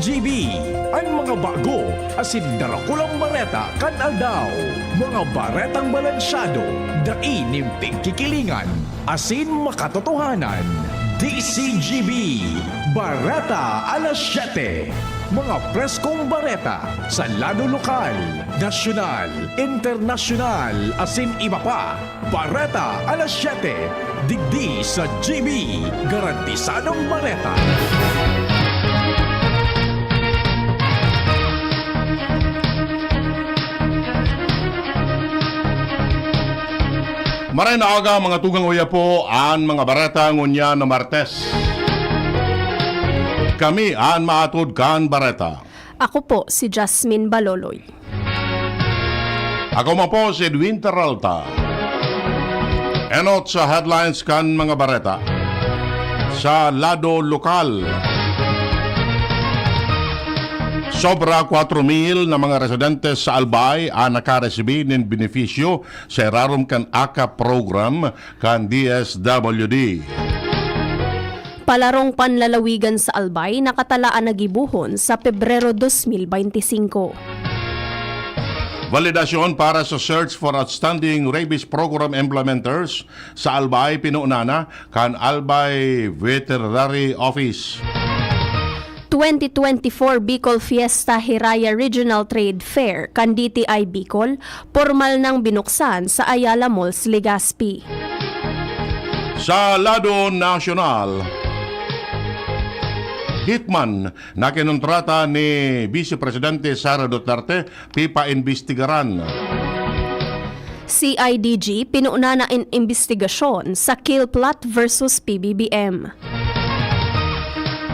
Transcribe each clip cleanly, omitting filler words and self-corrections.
DCGB, ang mga bago asin darakulang bareta kan aldaw. Mga baretang balansyado, daing kikilingan, asin makatotohanan. DCGB, Bareta alas 7. Mga preskong bareta sa lado lokal, nasyonal, internasyonal, asin iba pa. Bareta alas 7. Digdi sa GB, garantisadong bareta. Maray na aga mga tugang uya po ang mga bareta ngunya na Martes. Kami ang maatod kan bareta. Ako po si Jasmine Baloloy. Ako mo po si Edwin Terralta. Enot sa headlines kan mga bareta. Sa lado lokal. Sobra 4,000 na mga residente sa Albay ang nakaresibir ng benepisyo sa irarom kan AKA program kan DSWD. Palarong panlalawigan sa Albay nakatalaan na gibuhon sa Pebrero 2025. Validasyon para sa Search for Outstanding Rabies Program Implementers sa Albay pinuunana kan Albay Veterinary Office. 2024 Bicol Fiesta Hiraya Regional Trade Fair kan DTI Bicol, formal nang binuksan sa Ayala Malls, Legazpi. Sa lado nasyonal, hitman na kinontrata ni Vice Presidente Sara Duterte pipa-imbestigaran. CIDG pinuuna na investigasyon sa kill plot versus PBBM.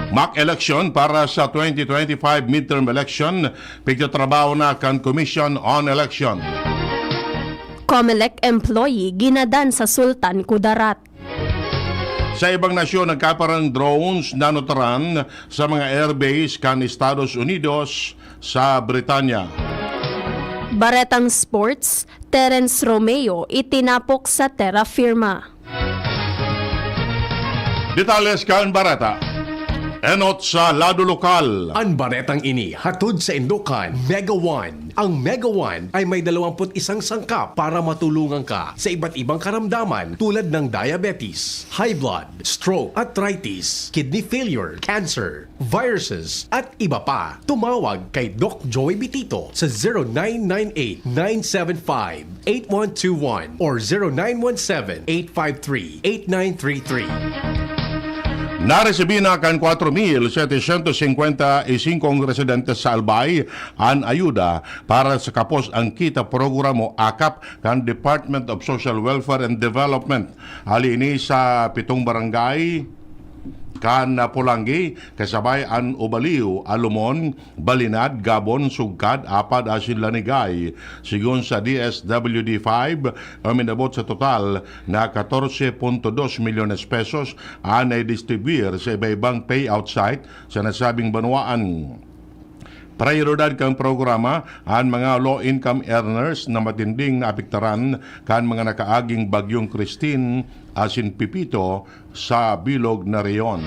Mock election para sa 2025 midterm election, pigtatrabaho na kan Commission on Election. COMELEC employee ginadan sa Sultan Kudarat. Sa ibang nasyon, nagkaparang drones na notaran sa mga airbase kan Estados Unidos sa Britanya. Baretang Sports, Terence Romeo itinapok sa Terra Firma. Detalles kan barata. Enot sa lado lokal. Ang baretang ini hatod sa Indokan Mega One. Ang Mega One ay may 21 sangkap para matulungan ka sa iba't ibang karamdaman tulad ng diabetes, high blood, stroke, arthritis, kidney failure, cancer, viruses, at iba pa. Tumawag kay Doc Joy Bitito sa 0998-975-8121 or 0917-853-8933. Naresibin na kan 4,755 residente sa Albay ang ayuda para sa kapos ang kita programo AKAP kan Department of Social Welfare and Development. Ali ini sa 7 barangay kan Pulangi, kasabay an Ubaliw, Alumon, Balinad, Gabon, Sugkad, Apad, Asin, Lanigay. Sigun sa DSWD 5, minabot sa total na 14.2 milyones pesos ang distribuir sa iba-ibang payout site sa nasabing banwaan. Prioridad kang programa ang mga low-income earners na matinding naapektaran kan mga nakaaging bagyong Christine asin Pipito sa bilog na reyon.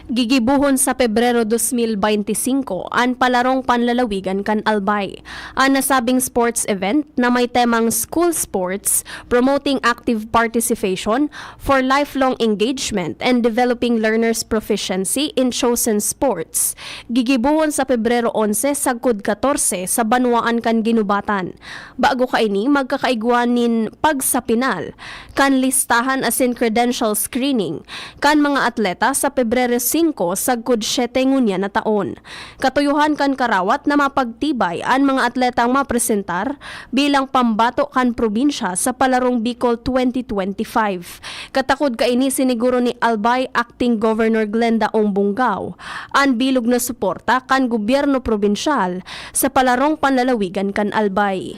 Gigibuhon sa Pebrero 2025 ang palarong panlalawigan kan Albay. Ang nasabing sports event na may temang School Sports, Promoting Active Participation for Lifelong Engagement and Developing Learners' Proficiency in Chosen Sports. Gigibuhon sa Pebrero 11 sagkod 14 sa Banwaan kan Ginubatan. Bago kaini magkakaigwanin pagsapinal kan listahan asin credential screening kan mga atleta sa Pebrero 5 sagkod 7 ngunya na taon. Katuyuhan kan karawat na mapagtibay ang mga atletang mapresentar bilang pambato kan probinsya sa Palarong Bicol 2025. Katakod kaini siniguro ni Albay Acting Governor Glenda Ongbungao ang bilog na suporta kan gobyerno probinsyal sa palarong panlalawigan kan Albay.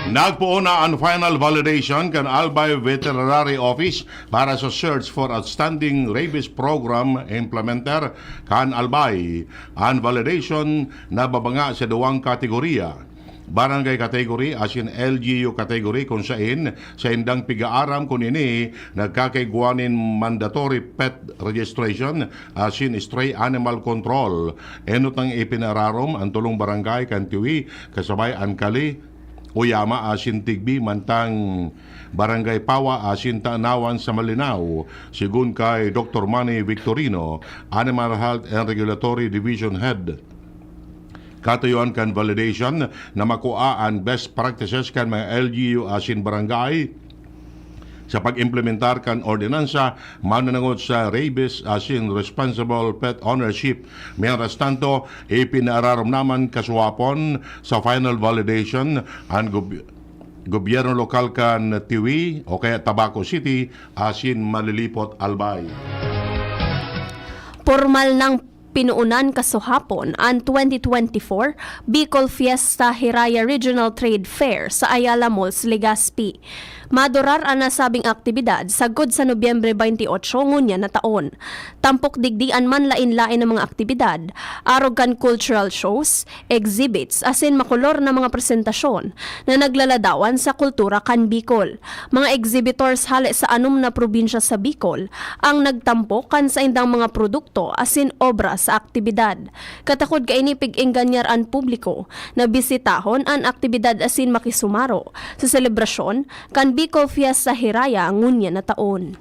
Nagpuuna ang final validation kan Albay Veterinary Office para sa Search for Outstanding Rabies Program Implementer kan Albay. Ang validation na babanga sa duwang kategorya. barangay category asin LGU category kung sa indang pigaaram kung ini nagkakaiguanin mandatory pet registration asin stray animal control. Enot ang ipinararom ang tulong barangay kantiwi kasabay Ankali, Uyama asin Tigbi mantang Barangay Pawa asin Tanawan sa Malinaw. Sigun kay Dr. Manny Victorino, Animal Health and Regulatory Division Head. Katuyuan kan validation na makuhaan best practices kan mga LGU asin barangay sa pag-implementar kan ordinansa mananangod sa rabies asin responsible pet ownership. Mientras tanto, ipinararam naman kasuwapon sa final validation ang gobyerno lokal kan Tiwi o kaya Tabaco City asin Malilipot Albay. Formal ng pinuunan kasuhapon ang 2024 Bicol Fiesta Hiraya Regional Trade Fair sa Ayala Malls, Legazpi. Madurar ang nasabing aktibidad sagod sa Nobyembre 28 ngunya na taon. Tampok digdian man lain-lain ng mga aktibidad, arog kan cultural shows, exhibits, asin makulor na mga presentasyon na naglaladawan sa kultura kan Bicol. Mga exhibitors hali sa anum na probinsya sa Bicol ang nagtampok kan sa indang mga produkto asin obra sa aktibidad. Katakod ka inipig inganyar ang publiko na bisitahon ang aktibidad asin makisumaro sa selebrasyon kan Bicol Fiesta Hiraya ngunya na taon.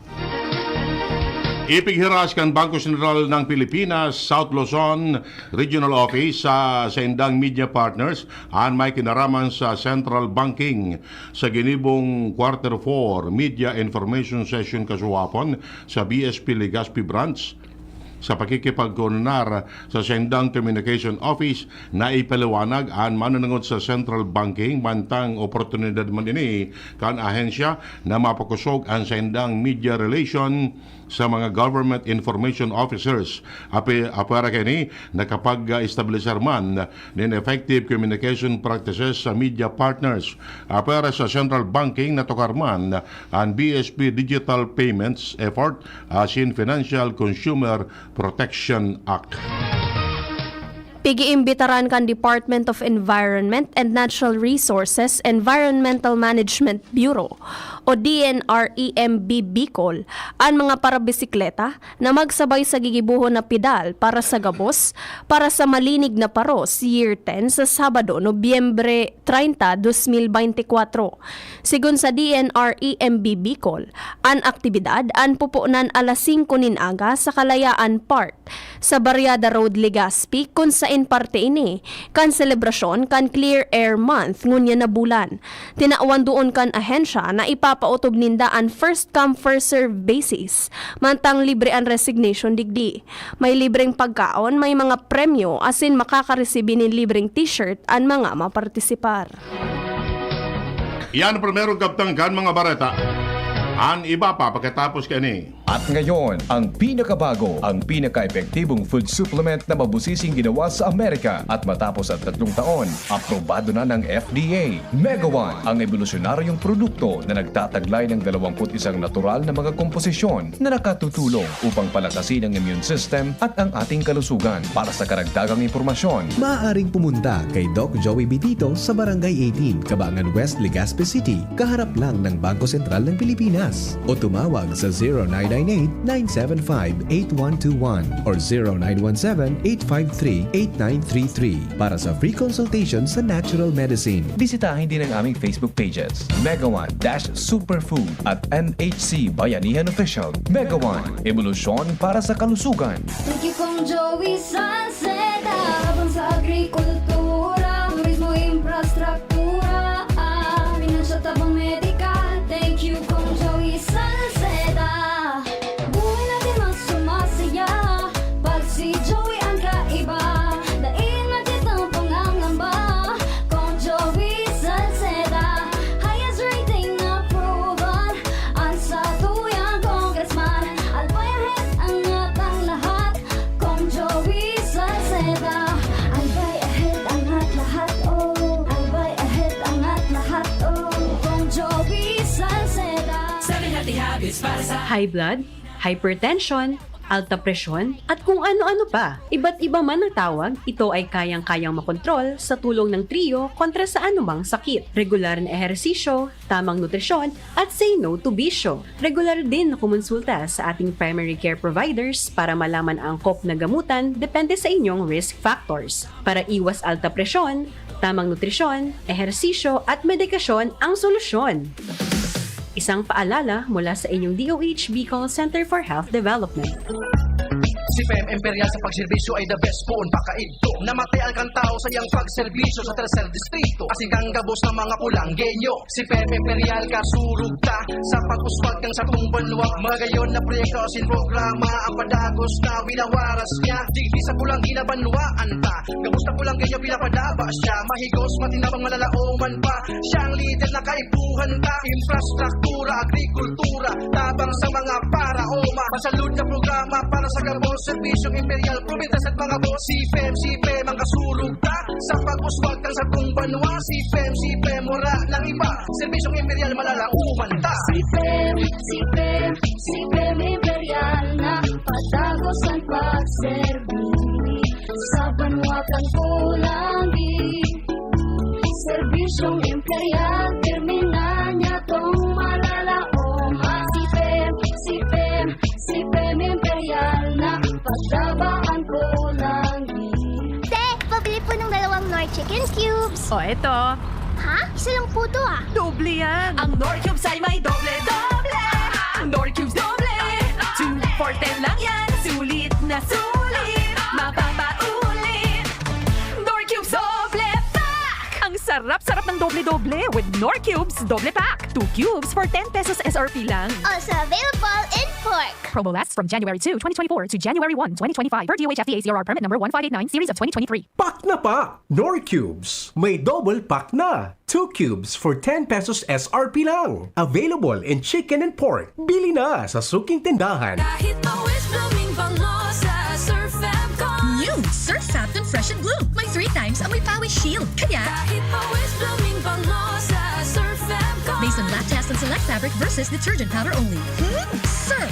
Ipighiras kan Bangko Sentral ng Pilipinas, South Luzon Regional Office sa indang media partners ang may kinaraman sa central banking sa ginibong Quarter 4 Media Information Session kasuwapon sa BSP Legazpi Branch sa pakikipagkoordinar sa Sendang Communication Office na ipaliwanag ang mananangod sa central banking mantang oportunidad man ini kan ahensya na mapakusog ang Sendang media relation sa mga government information officers. Apara kini na kapag establisher man ng effective communication practices sa media partners. Apara sa central banking na tokarman ang BSP Digital Payments Effort asin Financial Consumer Protection Act. Pigiimbitaran kan Department of Environment and Natural Resources Environmental Management Bureau o DNREMB Bicol ang mga parabisikleta na magsabay sa gigibuhon na pedal para sa gabos para sa malinig na paros Year 10 sa Sabado, Nobyembre 30, 2024. Sigun sa DNREMB Bicol, ang aktibidad ang pupunan alas 5 ninaga sa Kalayaan Park sa Barriada Road, Legazpi kung saan parte ini kan selebrasyon kan Clear Air Month ngunya na bulan. Tinaawan doon kan ahensya na ipapautob ninda ang first come first serve basis. Mantang libre ang resignation digdi. May libreng pagkaon, may mga premyo asin makakaresibin ng libreng t-shirt ang mga mapartisipar. Yan ang primerong kaptangkan mga bareta. Ang iba pa pagkatapos kani. At ngayon, ang pinakabago, ang pinaka-epektibong food supplement na mabusising ginawa sa Amerika at matapos at 3 taon, aprobado na ng FDA. Mega One, ang evolusyonaryong produkto na nagtataglay ng 21 natural na mga komposisyon na nakatutulong upang palakasin ang immune system at ang ating kalusugan. Para sa karagdagang impormasyon, maaaring pumunta kay Doc Joey Bitito sa Barangay 18, Cabangan West, Legazpi City, kaharap lang ng Bangko Sentral ng Pilipinas. O tumawag sa 0998-975-8121 or 0917-853-8933 para sa free consultation sa natural medicine. bisitahin din ang aming Facebook pages, Mega One-Superfood at NHC Bayanihan Official. Mega One, evolusyon para sa kalusugan. Thank you kong Joey Salceda, habang sa agrikultura, turismo, infrastruktura, finansya, tabang medikal. Thank you kong Joey Salceda. Buhay natin mas sumasaya pag si Joey ang kaiba. Dahil natin ang pangangamba kong Joey Salceda. Highest rating na proven ang sa tuyang congressman. Albayahit angat ang lahat kong Joey Salceda. Albayahit angat lahat, oh. Albayahit angat lahat, oh. Kong Joey Salceda. High blood, hypertension, alta presyon, at kung ano-ano pa. Iba't iba man ang tawag, ito ay kayang-kayang makontrol sa tulong ng trio kontra sa anumang sakit. Regular na ehersisyo, tamang nutrisyon, at say no to bisyo. Regular din na kumonsulta sa ating primary care providers para malaman ang angkop na gamutan depende sa inyong risk factors. Para iwas alta presyon, tamang nutrisyon, ehersisyo at medikasyon ang solusyon. Isang paalala mula sa inyong DOH Bicol Center for Health Development. Si Fem Imperial sa pagserbisyo ay the best po pakaidto. Namatay ang tao sa iyang pagserbisyo sa tercer distrito. Asing kang gabos ng mga kulanggenyo. Si Fem Imperial kasurug ta sa pag-uswag ng satong banwa. Magayon na proyekto sin programa ang padagos na winawaras niya. Di sa pulang ginabanwaan ta. Gabos na kulanggenyo pinapadaba siya. Mahigos matinabang malalauman pa. Siyang leader na kaipuhan ta. Infrastruktura, agrikultura, tabang sa mga paraoma. Pasalud na programa para sa gabos serbisyong imperial, provintas at mga boss. Si Fem ang kasulog ta sa pag-uswag ng satong banwa. Si Fem, wala ng iba. Serbisyong imperial, malalauman ta. Si Fem Imperial na patagos ang pagserbi sa banwa kang kulangi. Serbisyong imperial, termina niya tong malalaoma. Si Fem Imperial na pagdabaan kulangi. Te, pabili po ng 2 Nor Chicken Cubes. O eto, Ha? Isa lang po to ah. doble yan! Ang Nor Cubes ay may doble-doble! Nor Cubes doble! 2 for 10 lang yan! Sulit na sulit! Mapapaulit! Nor Cubes doble pack! Ang sarap-sarap ng doble-doble with Nor Cubes doble pack! 2 cubes for 10 pesos SRP lang! Also available in pork. Promo lasts from January 2, 2024 to January 1, 2025 per DOH FDA CRR permit number 1589 series of 2023. Pack na pa! Nor Cubes. May double pack na. 2 cubes for 10 pesos SRP lang. Available in chicken and pork. Bili na sa suking tindahan. Kahit mawis blooming bango sa Surf Fabcon. New Surf Fabcon Fresh and Blue. May 3 times amoy pawis shield. Kaya, Kahit mawis blooming bango sa Surf Fabcon. based on lab test and select fabric versus detergent powder only. Surf!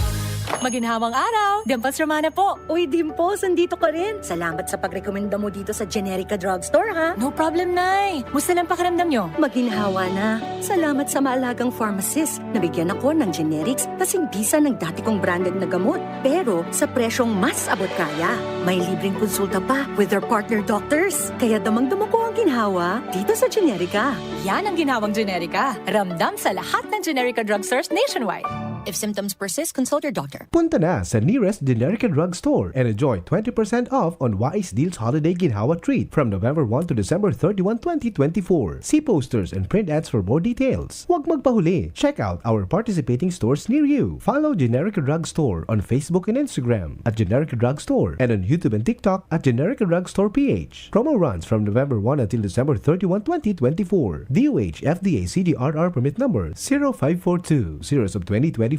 Maginhawang araw! Dimples Romana po. Uy, Dimples, andito ka rin. Salamat sa pagrekomenda mo dito sa Generica Drugstore, ha? No problem, Nay. Musta lang pakiramdam nyo? Maginhawa na. Salamat sa maalagang pharmacist. Nabigyan ako ng generics kasing bisa ng dati kong branded na gamot. Pero sa presyong mas abot kaya. May libreng konsulta pa with their partner doctors. Kaya damang-dama ko ang ginhawa dito sa Generica. Yan ang ginhawang Generica. Ramdam sa lahat ng Generica Drugstores nationwide. If symptoms persist, consult your doctor. Punta na sa nearest Generica Drugstore and enjoy 20% off on Wise Deals Holiday Ginhawa Treat from November 1 to December 31, 2024. See posters and print ads for more details. Huwag magpahuli. Check out our participating stores near you. Follow Generica Drugstore on Facebook and Instagram at Generica Drugstore and on YouTube and TikTok at Generica Drugstore PH. Promo runs from November 1 until December 31, 2024. DOH FDA CDRR permit number 0542 series of 2024.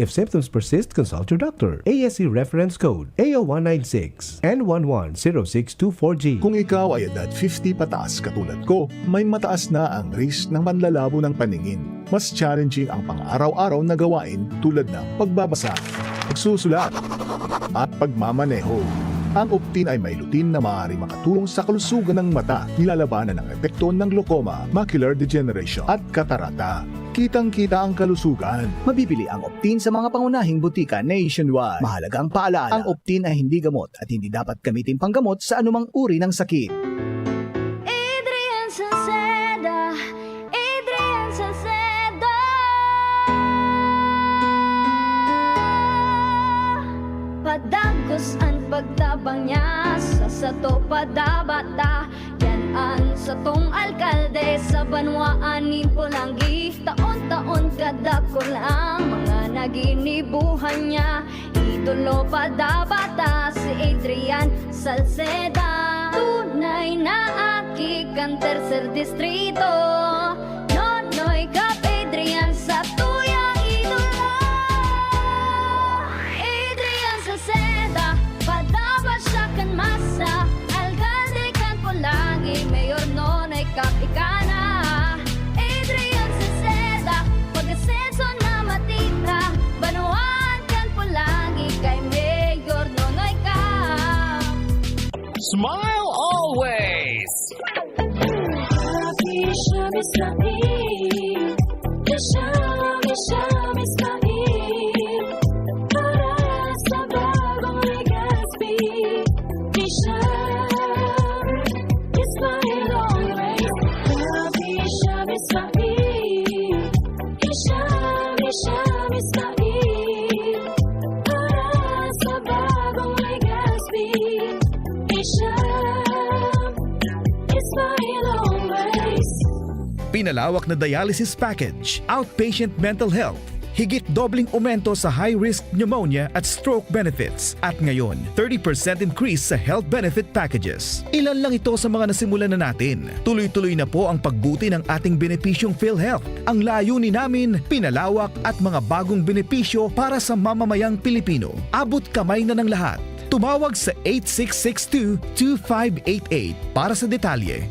If symptoms persist, consult your doctor. ASC reference code AO196 N110624G. Kung ikaw ay edad 50 pataas katulad ko, may mataas na ang risk ng panlalabo ng paningin. Mas challenging ang pang-araw-araw na gawain tulad ng pagbabasa, pagsusulat, at pagmamaneho. Ang Optin ay may lutin na maaari makatulong sa kalusugan ng mata, nilalabanan ang epekto ng glaucoma, macular degeneration at katarata. Kitang-kita ang kalusugan. Mabibili ang Optin sa mga pangunahing butika nationwide. Mahalaga ang paalala, ang Optin ay hindi gamot at hindi dapat gamitin panggamot sa anumang uri ng sakit. Adrian Salceda, Adrian Salceda. Padagos ang pagtabang niya sa sato padabata. Yan ang satong alkalde sa banwaan Pulangi. Taon-taon kadako lang mga naginibuhan niya. Idolo padabata si Adrian Salceda. Tunay na aki kan tercer distrito. Nonoy kap Adrian sa tuyang idolo. Adrian Salceda, padabat siya kan masa. Alcalde kan Pulangi, mayor nonoy kap ikana. Adrian Salceda, pag-asenso na matita. Banuan kan Pulangi kay mayor. Smile always! Pinalawak na dialysis package, outpatient mental health, higit dobling aumento sa high-risk pneumonia at stroke benefits. At ngayon, 30% increase sa health benefit packages. Ilan lang ito sa mga nasimulan na natin. Tuloy-tuloy na po ang pagbuti ng ating benepisyong PhilHealth. Ang layunin namin, pinalawak at mga bagong benepisyo para sa mamamayang Pilipino. Abot kamay na ng lahat. Tumawag sa 8662-2588 para sa detalye.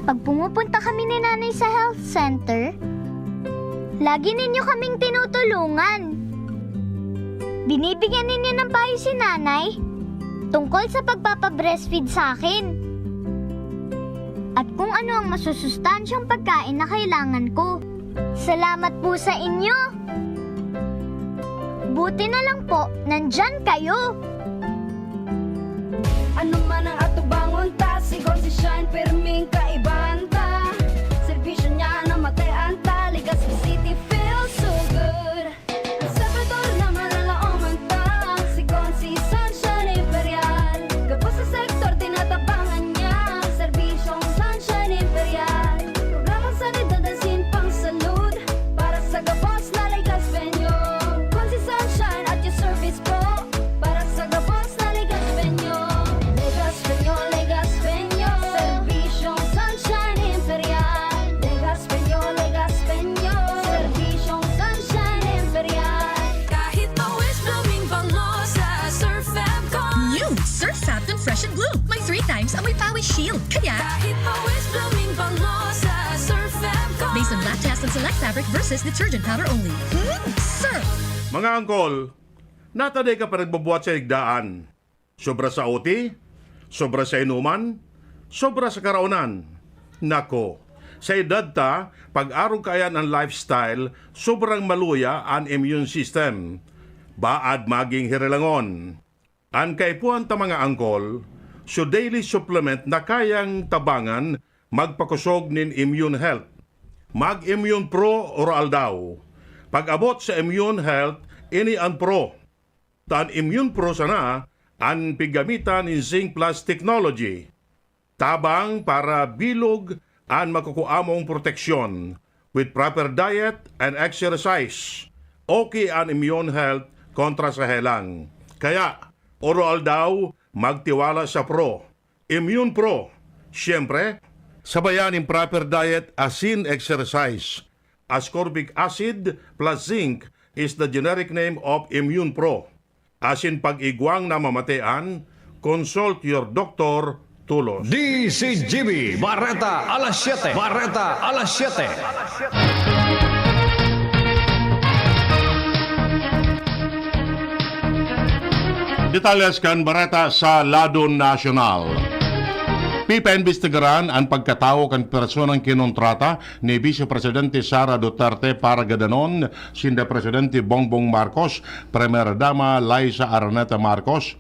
Pag pumupunta kami ni nanay sa health center, lagi ninyo kaming tinutulungan. Binibigyan ninyo ng payo si nanay tungkol sa pagpapabreastfeed sa akin. At kung ano ang masusustansyang pagkain na kailangan ko. Salamat po sa inyo! Buti na lang po, nandyan kayo! Ano man ang atubangon ta, sigon si Shine, perming kaibanta. Servisyo niya na matean ta, ligas sa city feels so good. Ang sabador na malalaoman ta, sigon si Sunshine Imperial. Kapos sa sektor, tinatabangan niya, serbisyong Sunshine Imperial. Programang sanidad at pang salud, para sa gabos na ligas venyo. Kung si Sunshine at your service pro, para sa gabos na ligas venyo. Legas Peño, servisyong Sunshine Imperial. Legas Peño, servisyong Sunshine Imperial. Kahit mawis blooming bango sa Surf Fabcon. New Surf Fabcon Fresh and Blue. May 3 times amoy pawis shield. Kaya kahit mawis blooming bango sa Surf Fabcon. Based on lab test and select fabric versus detergent powder only. Surf! Mga angkol, nataday ka pa nagbabuhat sa higdaan. Sobra sa OT? Sobra sa inuman? Sobra sa karaunan? Nako, sa edad ta, pag-arog kaya ang lifestyle, sobrang maluya ang immune system. Baad maging hirilangon. Ang kaipuan ta mga angkol, so daily supplement na kayang tabangan magpakusog nin immune health. Mag-Immune Pro Oral daw. Pag-abot sa immune health, ini ang pro. Tan Immune Pro sana, ang piggamitan in Zinc Plus technology. Tabang para bilog ang makukuamong proteksyon with proper diet and exercise. Okay ang immune health kontra sa helang. Kaya, oral daw, magtiwala sa Pro. Immune Pro. Siyempre, sabayan ng proper diet asin exercise. Ascorbic acid plus zinc is the generic name of Immune Pro. Asin pag-igwang na mamatean, consult your doctor tulos. DCGB, Barreta, alas 7. Barreta, alas 7. Detalyas kan Barreta sa Lado Nacional. Pipaimbestigaran ang pagkatawo kan personang kinontrata ni Vice Presidente Sara Duterte para gadanon sinda Presidente Bongbong Marcos, Primera Dama Liza Araneta Marcos,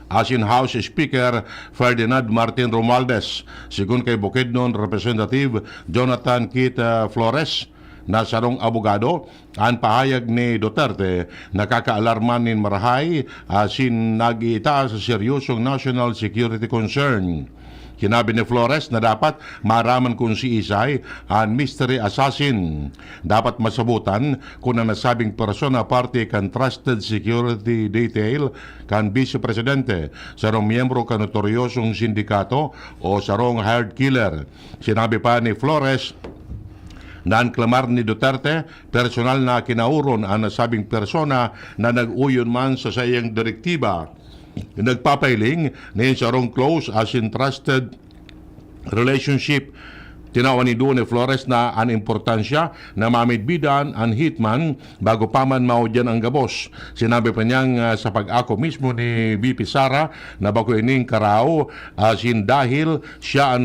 asin House Speaker Ferdinand Martin Romualdez, sigun kay Bukidnon Representative Jonathan Kit Flores, na sarong abogado, ang pahayag ni Duterte nakakaalarman nin marahay asin nag-iita sa seryosong national security concern. Kinabi ni Flores na dapat maraman kung si Isay ang mystery assassin. Dapat masabutan kung ang nasabing persona parte kan trusted security detail kan Vice Presidente, sarong miyembro kan notoryosong sindikato o sarong hired killer. Sinabi pa ni Flores na klamar ni Duterte, personal na kinauron ang nasabing persona na nag-uyon man sa sayang direktiba. Nagpapailing na sarong close as in trusted relationship Tinawa ni Dune Flores na ang importansya na mamidbidan ang hitman bago pa man maudyan ang gabos. Sinabi pa niyang sa pag-ako mismo ni VP Sara na bako ining karaw sin dahil siya ang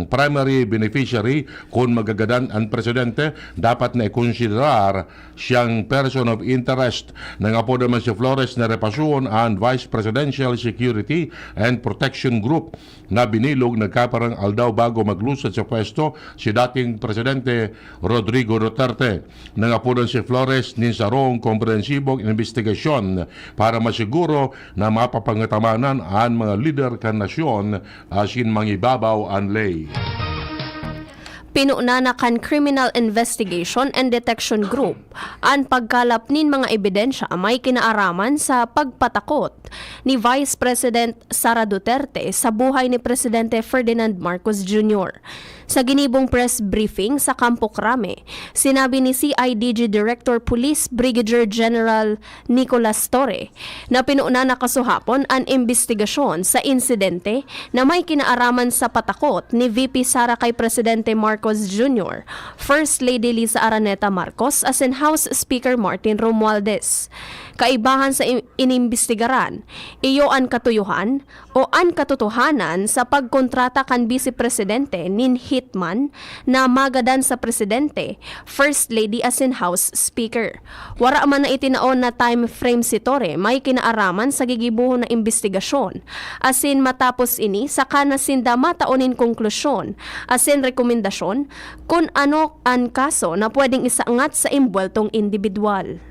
primary beneficiary kung magagadan ang presidente, dapat na ikonsiderar siyang person of interest. Nangapo naman si Flores na repasyon ang Vice Presidential Security and Protection Group na binilog nagkaparang aldaw bago maglusad sa pwesto si dating Presidente Rodrigo Duterte. Nangapunan si Flores ni sarong komprehensibong investigasyon para masiguro na mapapangutamanan ang mga lider kan nasyon asin mangibabaw ang lay. Pinuna na kan Criminal Investigation and Detection Group ang pagkalap nin mga ebidensya may kinaaraman sa pagpatakot ni Vice President Sara Duterte sa buhay ni Presidente Ferdinand Marcos Jr. Sa ginibong press briefing sa Campo Crame, sinabi ni CIDG Director Police Brigadier General Nicolas Torre na pinuna na kasuhapon ang investigasyon sa insidente na may kinaaraman sa patakot ni VP Sara kay Presidente Marcos Jr., First Lady Lisa Araneta Marcos as in House Speaker Martin Romualdez. Kaibahan sa inimbestigaran, iyo ang katuyuhan o ang katotohanan sa pagkontrata kan Vice Presidente nin hitman na magadan sa Presidente, First Lady as in House Speaker. Wara man na itinaon na time frame si Torre may kinaaraman sa gigibuhon na investigasyon. Asin matapos ini, saka na sinda mataunin konklusyon, asin rekomendasyon kung ano ang kaso na pwedeng isaangat sa imbweltong individual.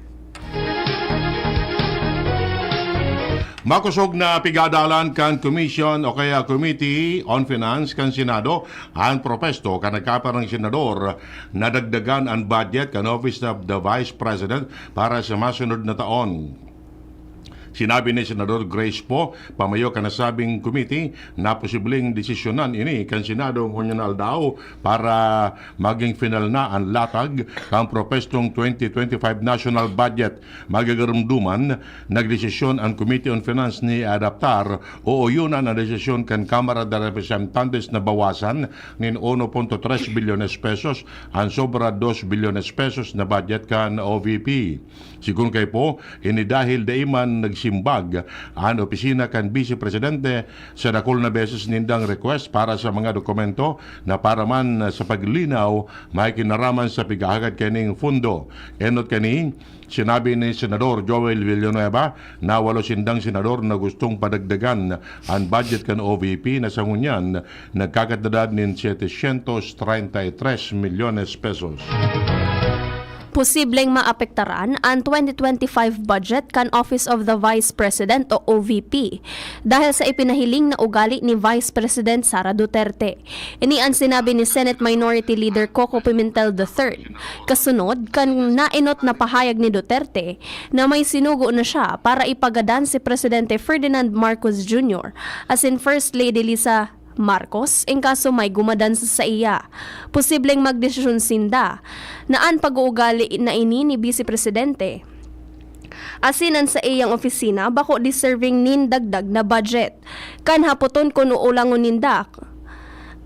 Makusog na pigadalan kan Commission o kaya Committee on Finance kan Senado ang propesto kan nagkaparang senador na dagdagan ang budget kan Office of the Vice President para sa masunod na taon. Sinabi ni Senador Grace Poe, pamayo ka nasabing committee na posibleng desisyonan ini kan Senado ngunyan aldaw para maging final na ang latag kang propestong 2025 national budget. Magagarumduman, nagdesisyon ang Committee on Finance ni adaptar o uyunan ang desisyon kan Kamara de Representantes na bawasan nin 1.3 bilyones pesos ang sobra 2 bilyones pesos na budget kan OVP. Sigun kay po, ini dahil daiman nagsimbag ang opisina kan Vice Presidente sa dakol na beses nindang request para sa mga dokumento na para man sa paglinaw may kinaraman sa pigahagad kaning fundo. Enot kani, sinabi ni Senador Joel Villanueva na 8 sindang senador na gustong padagdagan ang budget kan OVP na sa ngunyan nagkakatadad nin 733 milyones pesos. Posibleng maapektaran ang 2025 budget kan Office of the Vice President o OVP dahil sa ipinahiling na ugali ni Vice President Sara Duterte. Ini ang sinabi ni Senate Minority Leader Coco Pimentel III. Kasunod kan nainot na pahayag ni Duterte na may sinugo na siya para ipagadan si Presidente Ferdinand Marcos Jr. as in First Lady Lisa Marcos in kaso may gumadan sa iya. Posibleng magdesisyon sinda na ang pag-uugali na ini ni Vice Presidente asinan sa iyang opisina bako deserving nin dagdag na budget. Kan hapoton kuno ulangon nindak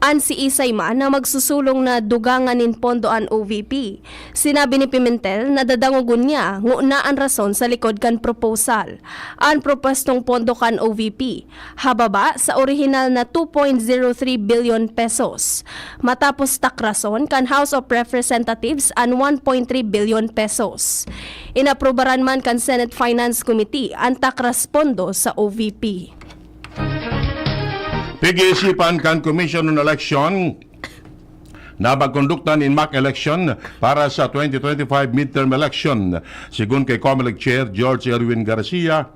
an si Isayma na magsusulong na dugangan nin pondo an OVP. Sinabi ni Pimentel na dadangugon niya nguna ang rason sa likod kan proposal. Ang propostong pondo kan OVP hababa sa orihinal na 2.03 billion pesos. Matapos takrason kan House of Representatives an 1.3 billion pesos. Inaprobaran man kan Senate Finance Committee ang takras pondo sa OVP. Pag-iisipan kan Commission on Election na magkonduktan in mock election para sa 2025 midterm election. Sigun kay COMELEC Chair George Erwin Garcia,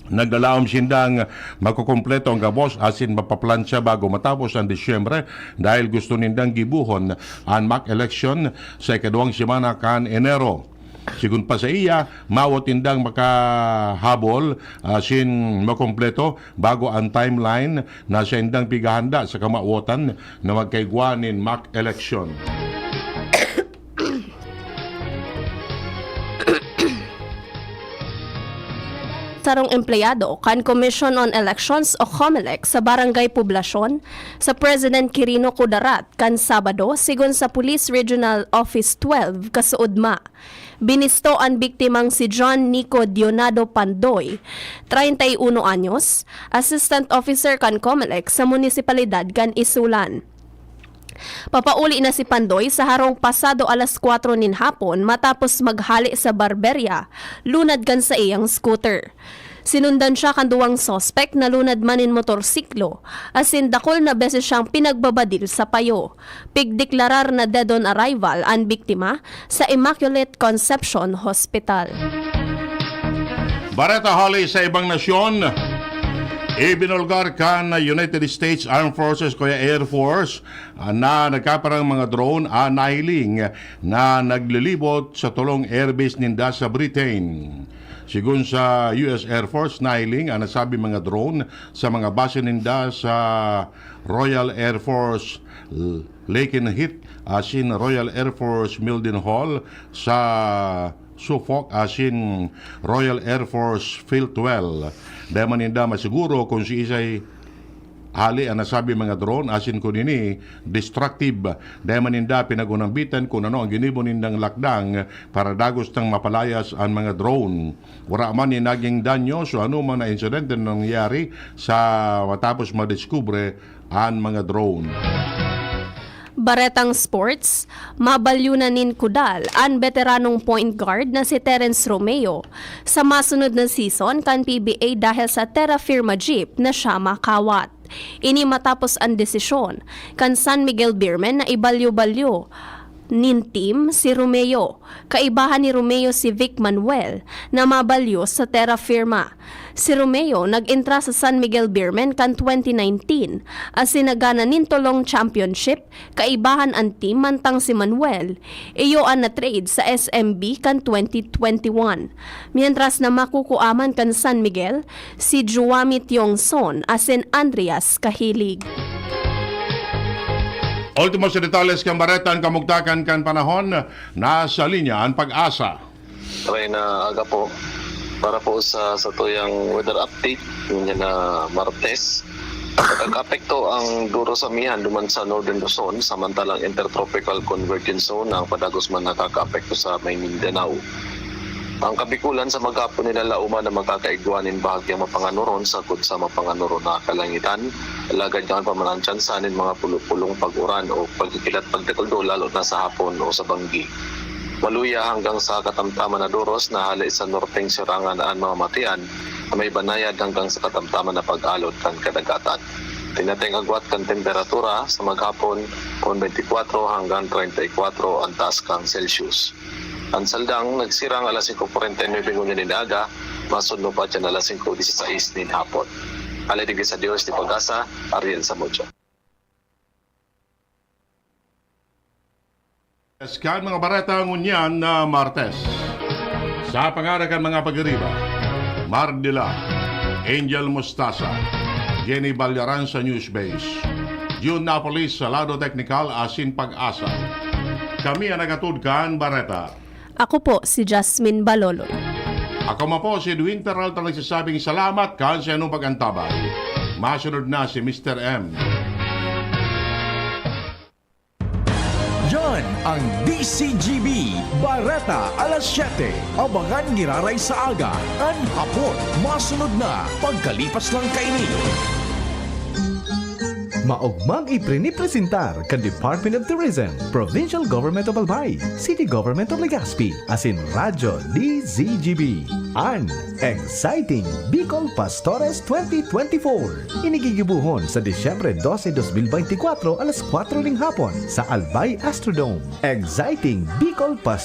nagdalaom sindang makukumpleto ang gabos asin mapaplansya bago matapos ang Disyembre dahil gusto nindang gibuhon ang mock election sa ikaduwang semana kan Enero. Sigun pa sa iya, mawat tindang makahabol sin makompleto bago ang timeline na sa indang pigahanda sa kamawatan na magkaigwanin mock election. Sarong empleyado kan Commission on Elections o COMELEC sa Barangay Poblasyon sa President Quirino Cudarat kan Sabado sigon sa Police Regional Office 12 kasuudma. Binisto ang biktimang si John Nico Dionado Pandoy, 31 anyos, Assistant Officer kan COMELEC sa Munisipalidad kan Isulan. Papauli na si Pandoy sa harong pasado alas 4 nin hapon matapos maghali sa barberya, lunad kan sa iyang scooter. Sinundan siya kan duwang sospek na lunad manin motorsiklo, asin dakol na beses siyang pinagbabadil sa payo. Pigdeklarar na dead on arrival ang biktima sa Immaculate Conception Hospital. Bareta hali sa ibang nasyon, ibinulgar kan na United States Armed Forces kuya Air Force na nagkaparang mga drone nahiling na naglilibot sa tulong airbase ninda sa Britain. Sigun sa US Air Force, nahiling ang nasabi mga drone sa mga base ninda sa Royal Air Force Lakenheath, asin Royal Air Force Mildenhall, sa Suffolk, asin Royal Air Force Field 12. Dahil maninda masiguro kung si isay hali ang nasabi mga drone, asin ko nini destructive. Dahil maninda pinagunambitan kung ano ang ginibo nindang lakdang para dagos tang mapalayas ang mga drone. Wala man ni naging danyo so ano man na insidente na nangyari sa matapos madiskubre ang mga drone. Baretang sports, mabalyunanin kudal ang veteranong point guard na si Terence Romeo sa masunod na season kan PBA dahil sa terra firma jeep na siya makawat. Ini matapos ang desisyon kan San Miguel Beermen na ibalyo-balyo nin team si Romeo. Kaibahan ni Romeo si Vic Manuel na mabalyo sa terra firma. Si Romeo nag-entra sa San Miguel Beermen kan 2019 as sinagana nin tolong championship. Kaibahan ang team mantang si Manuel iyo ang na-trade sa SMB kan 2021. Mientras na makukuaman kan San Miguel si Juami Tiongson asin Andreas Kahilig. Ultimo sa detalles kang baretan kamugtakan kan panahon, nasa linya ang Pag-asa. Okay na aga po para po sa tuyang weather update yun na Martes. Nag-apekto ang Duro Samihan duman sa Northern Luzon, samantalang Intertropical Convergence Zone ang padagos man nakaka-apekto sa may Mindanao. Ang kabikulan sa maghapon nila lauma na magkakaigwanin bahagyang mapanganuron sakot sa mapanganuron na kalangitan. Alagad yan pamanansyansanin mga pulong pag-uran o pagkikilat pagdekoldo lalo na sa hapon o sa banggi. Maluya hanggang sa katamtaman na Duros na hali sa norteng sirangan na mga matian na may banayad hanggang sa katamtaman na pag-alod kan kadagatan. Tinateng agwat kan temperatura sa maghapon 24 hanggang 34 ang taas kang Celsius. Ang saldang nagsirang alas 5:49 ngunyan din aga, masunod pa dyan alas 5:16 din hapon. Aladigay sa Diyos ni Pag-asa, Ariel Samudio. Kan mga bareta ngunyan na Martes. Sa pangarakan mga pag-iriba, Mardila, Angel Mostasa, Jenny Balyaran sa Newsbase, June Napolis sa Lado Technical, asin Pag-asa. Kami ang nagatudkan, bareta. Ako po si Jasmine Balolo. Ako ma po si Edwin Peralta nagsasabing salamat kan sa anong pag-antabay. Masunod na si Mr. M. Yan ang DCGB Bareta alas 7. Abangan giraray sa aga. An hapon, masunod na pagkalipas lang kaini. Maugmang iprinipresentar kan Department of Tourism, Provincial Government of Albay, City Government of Legazpi, asin Radyo DZGB. An Exciting Bicol Pastores 2024. Inigigibuhon sa Disyembre 12, 2024 alas 4 ng hapon sa Albay Astrodome. Exciting Bicol Pastores